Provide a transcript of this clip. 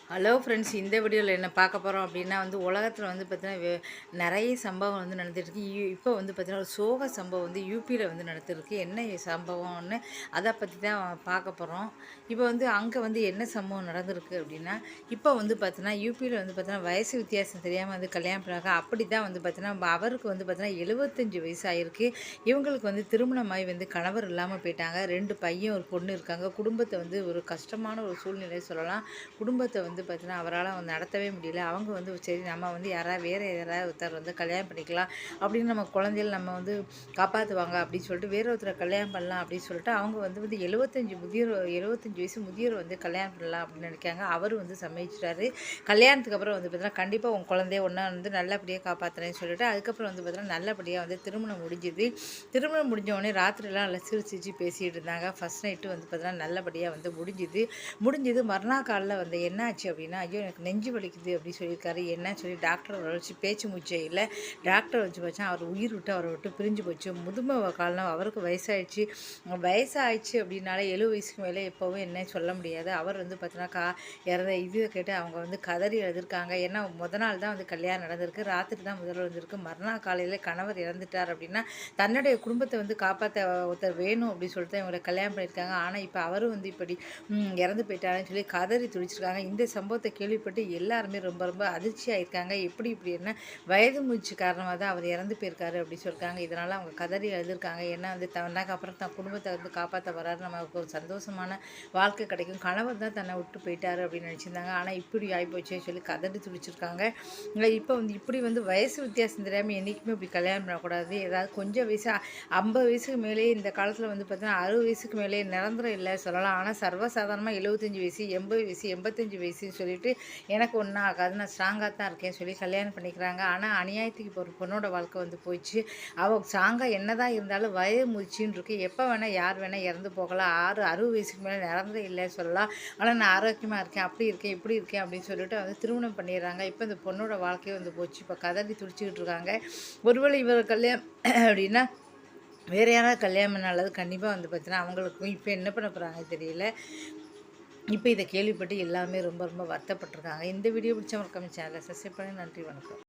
Hello friends, இந்த வீடியோவில் என்ன பார்க்க போகிறோம் அப்படின்னா உலகத்தில் பார்த்தீங்கன்னா நிறைய சம்பவம் நடந்துகிட்ருக்கு. இப்போ பார்த்தீங்கன்னா ஒரு சோக சம்பவம் யூபியில் நடந்துருக்கு. என்ன சம்பவம்னு அதை பற்றி தான் பார்க்க போகிறோம். இப்போ அங்கே என்ன சம்பவம் நடந்திருக்கு அப்படின்னா, இப்போ பார்த்தீங்கன்னா யூபியில் பார்த்தீங்கன்னா வயசு வித்தியாசம் தெரியாமல் கல்யாணம் பண்ணாங்க. அப்படி தான் பார்த்தீங்கன்னா அவருக்கு பார்த்தீங்கன்னா 75 வயசு ஆகிருக்கு. இவங்களுக்கு திருமணமாகி கணவர் இல்லாமல் போயிட்டாங்க. 2 பையன் ஒரு பொண்ணு இருக்காங்க. குடும்பத்தை ஒரு கஷ்டமான ஒரு சூழ்நிலை சொல்லலாம். குடும்பத்தை பார்த்தீங்கன்னா அவரால் நடத்தவே முடியல. அவங்க சரி நம்ம யாராவது வேறு யாராவது ஒருத்தர் கல்யாணம் பண்ணிக்கலாம் அப்படின்னு நம்ம குழந்தைகள் நம்ம காப்பாற்றுவாங்க அப்படின்னு சொல்லிட்டு வேற ஒருத்தரை கல்யாணம் பண்ணலாம் அப்படின்னு சொல்லிட்டு அவங்க 75 வயசு முதியோர் கல்யாணம் பண்ணலாம் அப்படின்னு நினைக்காங்க. அவர் சம்மதிச்சிட்டாரு. கல்யாணத்துக்கு அப்புறம் பார்த்தீங்கன்னா கண்டிப்பாக உங்கள் குழந்தைய ஒன்றா நல்லபடியாக காப்பாற்றுறேன்னு சொல்லிட்டு அதுக்கப்புறம் பார்த்தீங்கன்னா நல்லபடியாக திருமணம் முடிஞ்சுது. திருமணம் முடிஞ்ச உடனே ராத்திரிலாம் நல்லா சிரிச்சு பேசிகிட்டு இருந்தாங்க. ஃபஸ்ட் நைட்டு பார்த்தீங்கன்னா நல்லபடியாக முடிஞ்சது. மறுநாள் காலையில் என்ன ஆச்சு அப்படின்னா, ஐயோ எனக்கு நெஞ்சு வலிக்குது அப்படின்னு சொல்லியிருக்காரு. என்னன்னு சொல்லி டாக்டரை வச்சு பேச்சு மூச்சே இல்லை. டாக்டரை வச்சு பார்த்தா அவர் உயிர் விட்டு அவரை விட்டு பிரிஞ்சு போச்சு. முதுமை காலம் அவருக்கு வயசாகிடுச்சு அப்படின்னால 70 வயசுக்கு மேலே எப்போவும் என்ன சொல்ல முடியாது. அவர் பார்த்தீங்கன்னா இறந்த இது கேட்டு அவங்க கதறி எழுதியிருக்காங்க. ஏன்னா நாள் தான் கல்யாணம் நடந்திருக்கு. ராத்திரி தான் முதல்ல வந்திருக்கு. மறுநாள் காலையில் கணவர் இறந்துட்டார் அப்படின்னா தன்னுடைய குடும்பத்தை காப்பாற்ற ஒருத்தர் வேணும் அப்படின்னு சொல்லிட்டு இவங்களை கல்யாணம் பண்ணியிருக்காங்க. ஆனால் இப்போ அவரும் இப்படி இறந்து போயிட்டாருன்னு சொல்லி கதறி துடிச்சிருக்காங்க. இந்த சம்பவத்தை கேள்விப்பட்டு எல்லாருமே ரொம்ப ரொம்ப அதிர்ச்சியாக இருக்காங்க. இப்படி என்ன வயது மூச்சு காரணமாக தான் அவர் இறந்து போயிருக்காரு அப்படின்னு சொல்லியிருக்காங்க. இதனால் அவங்க கதறி எழுதியிருக்காங்க. ஏன்னா தன்னாக்கு அப்புறம் தன் குடும்பத்தை காப்பாற்ற வராரு, நமக்கு ஒரு சந்தோஷமான வாழ்க்கை கிடைக்கும், கணவர் தான் தன்னை விட்டு போயிட்டாரு அப்படின்னு நினச்சிருந்தாங்க. ஆனால் இப்படி ஆகிப்போச்சேன்னு சொல்லி கதறி துடிச்சிருக்காங்க. இப்போ இப்படி வயசு வித்தியாசம் தெரியாமல் என்றைக்குமே இப்படி கல்யாணம் பண்ணக்கூடாது. ஏதாவது கொஞ்சம் வயசு 50 வயசுக்கு மேலே இந்த காலத்தில் பார்த்தீங்கன்னா 60 வயசுக்கு மேலே நிரந்தரம் இல்லை சொல்லலாம். ஆனால் சர்வசாதாரணமாக 75 வயசு 80 வயசு 85 வயசுன்னு சொல்லிட்டு எனக்கு ஒன்றும் ஆகாது, நான் ஸ்ட்ராங்காக தான் இருக்கேன் சொல்லி கல்யாணம் பண்ணிக்கிறாங்க. ஆனால் அநியாயத்துக்கு இப்போ ஒரு பொண்ணோட வாழ்க்கை போயிடுச்சு. அவள் ஸ்ட்ராங்காக என்ன தான் இருந்தாலும் வயது முதிச்சின்னு இருக்குது. எப்போ வேணால் யார் வேணால் இறந்து போகலாம். 60 வயசுக்கு மேலே நிரந்தரம் இல்லை சொல்லலாம். ஆனால் நான் ஆரோக்கியமாக இருக்கேன், அப்படி இருக்கேன் இப்படி இருக்கேன் அப்படின்னு சொல்லிட்டு திருமணம் பண்ணிடுறாங்க. இப்போ இந்த பொண்ணோட வாழ்க்கையை போச்சு. இப்போ கதறி துடிச்சிக்கிட்டு இருக்காங்க. ஒருவேளை இவர் கல்யாணம் அப்படின்னா வேறு யாராவது கல்யாணம் பண்ணாலும் கண்டிப்பாக பார்த்தீங்கன்னா அவங்களுக்கும் இப்போ என்ன பண்ண போகிறாங்க தெரியல. இப்போ இதை கேள்விப்பட்டு எல்லாமே ரொம்ப ரொம்ப வருத்தப்பட்டிருக்காங்க. இந்த வீடியோ பிடிச்சவங்களுக்கு சேனலை சப்ஸ்கிரைப் பண்ணி நன்றி, வணக்கம்.